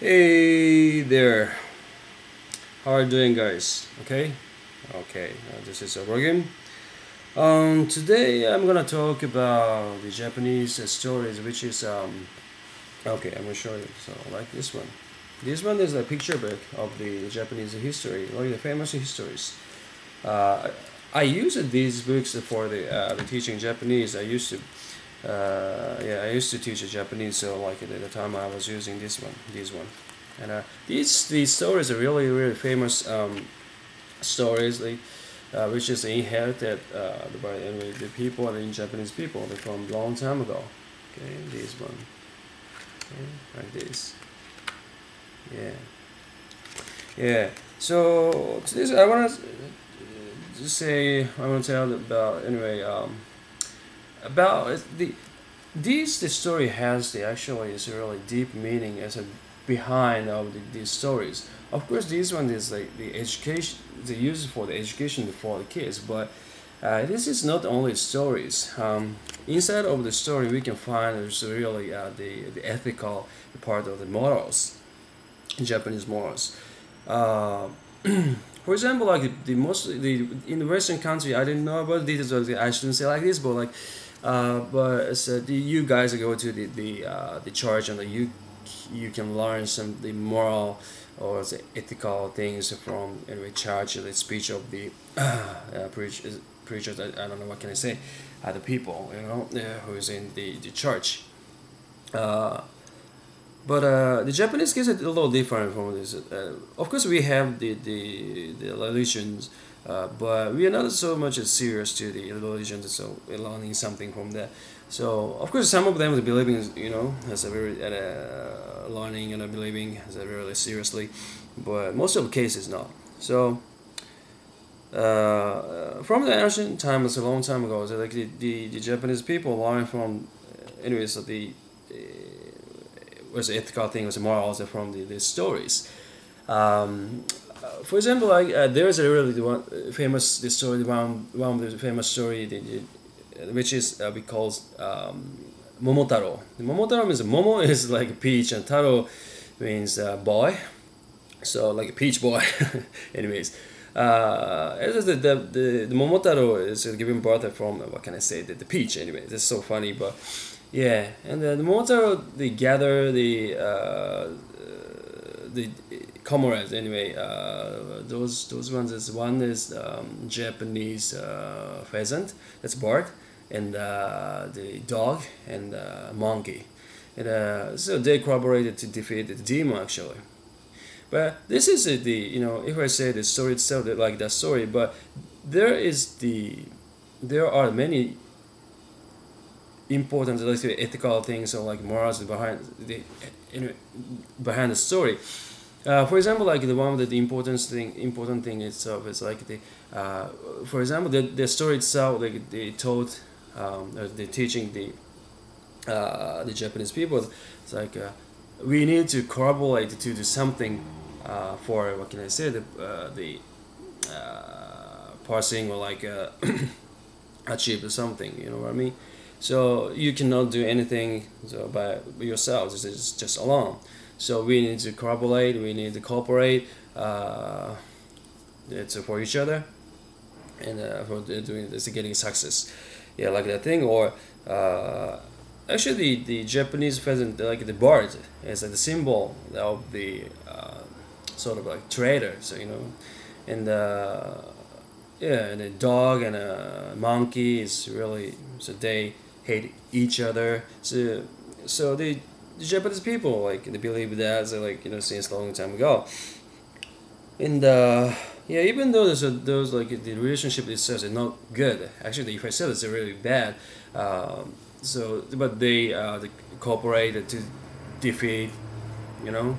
Hey there, how are you doing, guys? Okay, this is Oborogin. Today I'm gonna talk about the Japanese stories, which is okay. I'm gonna show you. So like this one. This one is a picture book of the Japanese history, like the famous histories. Uh, I used these books for the teaching Japanese. I used to teach Japanese, so like at the time I was using this one, and these stories are really famous stories, like which is inherited by anyway, the people, the Japanese people, from long time ago. Okay, this one, okay, like this, yeah, yeah. So to this, I want to say, I want to tell about anyway. About the story has the actually is a really deep meaning as a behind of these stories. Of course, this one is like the education, the use for the education for the kids, but this is not only stories. Inside of the story, we can find there's really the ethical part of the morals, Japanese morals. Uh, for example, like the most the in the Western country, I didn't know about this. I shouldn't say like this, but like but so you guys go to the church, and you can learn some the moral or the ethical things from anyway church, the speech of the preachers. I don't know what can I say, the people who is in the church. Uh, but the Japanese case is a little different from this. Of course, we have the religions, but we are not so much as serious to the religions, so we're learning something from that. So, of course, some of them are believing, as a very learning and believing as a really seriously, but most of the cases not. So, from the ancient times, a long time ago, so like the Japanese people learned from, anyways, so the was the ethical thing, was more also from the stories. Um, for example, like there is a really one famous the story, one of the famous story, which is we call Momotaro. The Momotaro means Momo is like peach and Taro means boy, so like a peach boy. Anyways, it is the Momotaro is giving birth from what can I say, the peach. Anyway, it's so funny, but yeah, and the Momotaro they gather the comrades anyway. Those ones is one is Japanese pheasant, that's bird, and the dog and monkey, and so they collaborated to defeat the demon actually. But this is the if I say the story itself like that story, but there is there are many important like ethical things or like morals behind behind the story. For example, like the one that the important thing itself is like for example, the story itself, like they taught, they teaching the Japanese people. It's like we need to collaborate to do something for what can I say, the parsing or like achieve something. You know what I mean? So you cannot do anything so by yourselves. It's just alone. So we need to collaborate. We need to cooperate. It's for each other, and for doing this, getting success. Yeah, like that thing. Or actually, the Japanese pheasant, like the bird, is the symbol of the sort of like trader. So and yeah, and a dog and a monkey is really, so they hate each other. So the Japanese people like they believe that, so like since a long time ago. And yeah, even though those like the relationship itself is not good. Actually, if I said it's really bad. But they cooperate to defeat the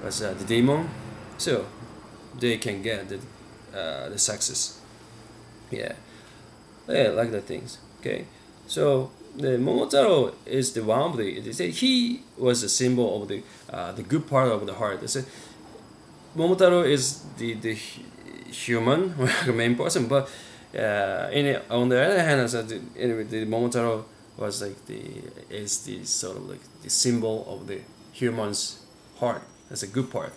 the demon, so they can get the success. Yeah, yeah, like the things. Okay, so the Momotaro is the one of the. They say he was a symbol of the good part of the heart. They say Momotaro is the human main person, but on the other hand, as anyway, the Momotaro was like the sort of like the symbol of human's heart. That's a good part,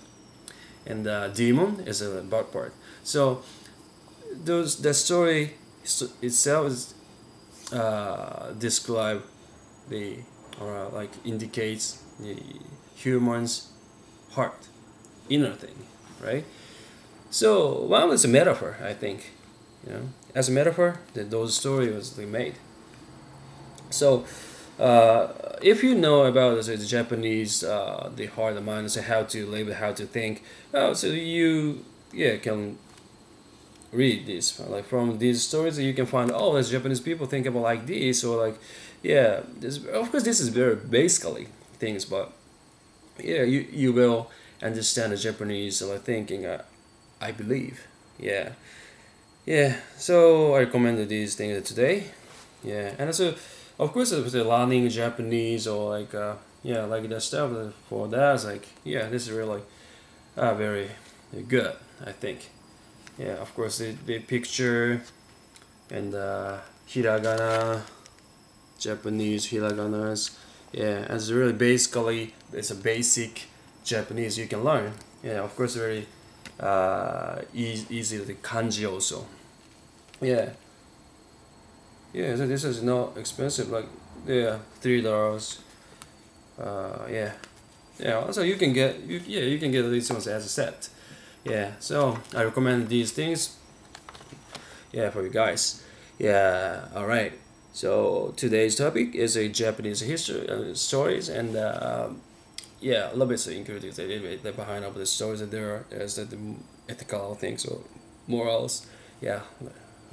and demon is a bad part. So the story itself is describe the or like indicates the human's heart, inner thing, right? So one is a metaphor, I think. As a metaphor, that those story was made. So if you know about the Japanese, the heart, the mind, so how to live, how to think, so you can read this like from these stories you can find, oh, as Japanese people think about like this, or like of course this is very basically things, but you will understand the Japanese thinking, I believe. So I recommended these things today. And also of course with the learning Japanese, or like like that stuff, for that it's like this is really very good, I think. Of course the picture and hiragana, Japanese hiraganas. And it's really basically it's a basic Japanese you can learn. Of course very easy, the kanji also. So this is not expensive, like $3. Also you can get you can get these ones as a set. So I recommend these things for you guys. All right, so today's topic is a Japanese history stories, and a little bit included the behind of the stories, that there are as the ethical things or morals.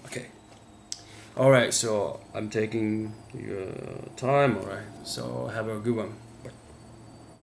Okay. All right, so I'm taking your time. All right, so have a good one.